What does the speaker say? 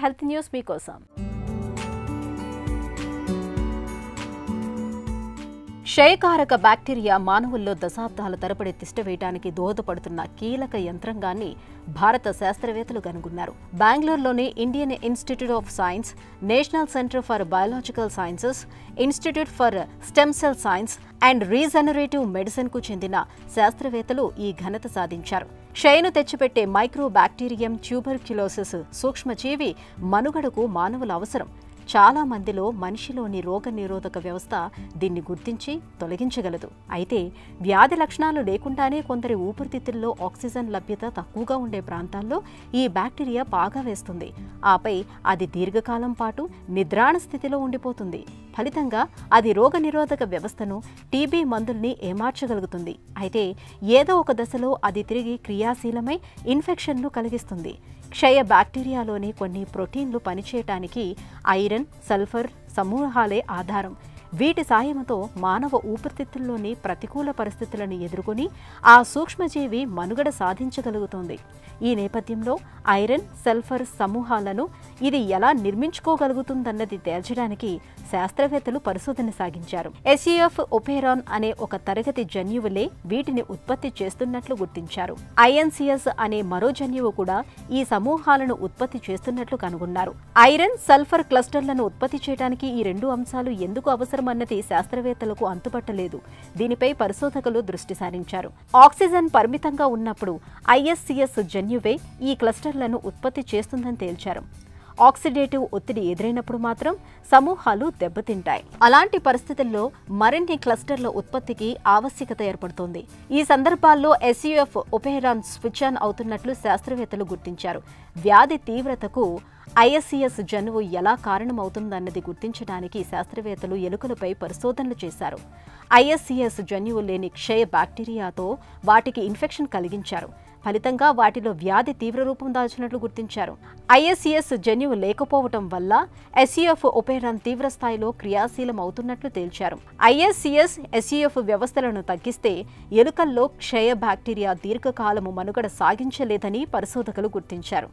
Health news మీకోసం. క్షయకారక bacteria మానవుల్లో దశాబ్దాల తరబడి తిష్టవేయడానికి దోహదపడుతున్న కీలక యంత్రాంగాన్ని భారత శాస్త్రవేత్తలు కనుగొన్నారు. బెంగళూరులోని Indian institute of science, national centre for biological sciences, institute for stem cell science and regenerative medicine కు చెందిన శాస్త్రవేత్తలు ఈ ఘనత సాధించారు. క్షయను తెచ్చిపెట్టే మైక్రో బ్యాక్టీరియం ట్యూబర్క్యులోసిస్ సూక్ష్మజీవి మనుగడకు మానవుల అవసరం. చాలా మందిలో మనిషిలోని రోగనిరోధక వ్యవస్థ దీన్ని గుర్తించి తొలగించగలదు. అయితే వ్యాధి లక్షణాలు లేకుండానే కొందరి ఊపిరితిత్తుల్లో ఆక్సిజన్ లభ్యత తక్కువగా ఉండే ప్రాంతాల్లో ఈ బ్యాక్టీరియా పాగా వేస్తుంది. ఆపై అది దీర్ఘకాలం పాటు నిద్రాణ స్థితిలో ఉండిపోతుంది. ఫలితంగా అది రోగనిరోధక వ్యవస్థను, టీబీ మందుల్ని ఏమార్చగలుగుతుంది. అయితే ఏదో ఒక దశలో అది తిరిగి క్రియాశీలమై ఇన్ఫెక్షన్ను కలిగిస్తుంది. క్షయ బ్యాక్టీరియాలోని కొన్ని ప్రోటీన్లు పనిచేయటానికి ఐరన్, సల్ఫర్ సమూహాలే ఆధారం. వీటి సాయంతో మానవ ఊపిరితిత్తుల్లోని ప్రతికూల పరిస్థితులను ఎదుర్కొని ఆ సూక్ష్మజీవి మనుగడ సాధించగలుగుతోంది. ఈ నేపథ్యంలో ఐరన్, సల్ఫర్ సమూహాలను ఇది ఎలా నిర్మించుకోగలుగుతుందన్నది తేల్చడానికి శాస్త్రవేత్తలు పరిశోధన సాగించారు. ఎస్ఈఎఫ్ ఒపెరాన్ అనే ఒక తరగతి జన్యువులే వీటిని ఉత్పత్తి చేస్తున్నట్లు గుర్తించారు. ఐఎన్సిఎస్ అనే మరో జన్యువు కూడా ఈ సమూహాలను ఉత్పత్తి చేస్తున్నట్లు కనుగొన్నారు. ఐరన్, సల్ఫర్ క్లస్టర్లను ఉత్పత్తి చేయడానికి ఈ రెండు అంశాలు ఎందుకు అవసరమన్నది శాస్త్రవేత్తలకు అంతుపట్టలేదు. దీనిపై పరిశోధకులు దృష్టి సారించారు. ఆక్సిజన్ పరిమితంగా ఉన్నప్పుడు ఐఎస్సిఎస్ జన్యువే ఈ క్లస్టర్లను ఉత్పత్తి చేస్తుందని తేల్చారు. ఆక్సిడేటివ్ ఒత్తిడి ఎదురైనప్పుడు మాత్రం సమూహాలు దెబ్బతింటాయి. అలాంటి పరిస్థితుల్లో మరిన్ని క్లస్టర్ల ఉత్పత్తికి ఆవశ్యకత ఏర్పడుతోంది. ఈ సందర్భాల్లో ఎస్ఈఎఫ్ ఒపెరాన్ స్విచ్ ఆన్ అవుతున్నట్లు శాస్త్రవేత్తలు గుర్తించారు. వ్యాధి తీవ్రతకు ఐఎస్సిఎస్ జన్యువు ఎలా కారణమవుతుందన్నది గుర్తించడానికి శాస్త్రవేత్తలు ఎలుకలపై పరిశోధనలు చేశారు. ఐఎస్సిఎస్ జన్యువు లేని క్షయ బ్యాక్టీరియాతో వాటికి ఇన్ఫెక్షన్ కలిగించారు. ఫలితంగా వాటిలో వ్యాధి తీవ్ర రూపం దాల్చినట్లు గుర్తించారు. ఐఎస్సిఎస్ జన్యువు లేకపోవటం వల్ల ఎస్ఈఎఫ్ ఒపెరాన్ తీవ్ర స్థాయిలో క్రియాశీలం అవుతున్నట్లు తేల్చారు. ఐఎస్సిఎస్, ఎస్ఈఎఫ్ వ్యవస్థలను తగ్గిస్తే ఎలుకల్లో క్షయ బ్యాక్టీరియా దీర్ఘకాలము మనుగడ సాగించలేదని పరిశోధకులు గుర్తించారు.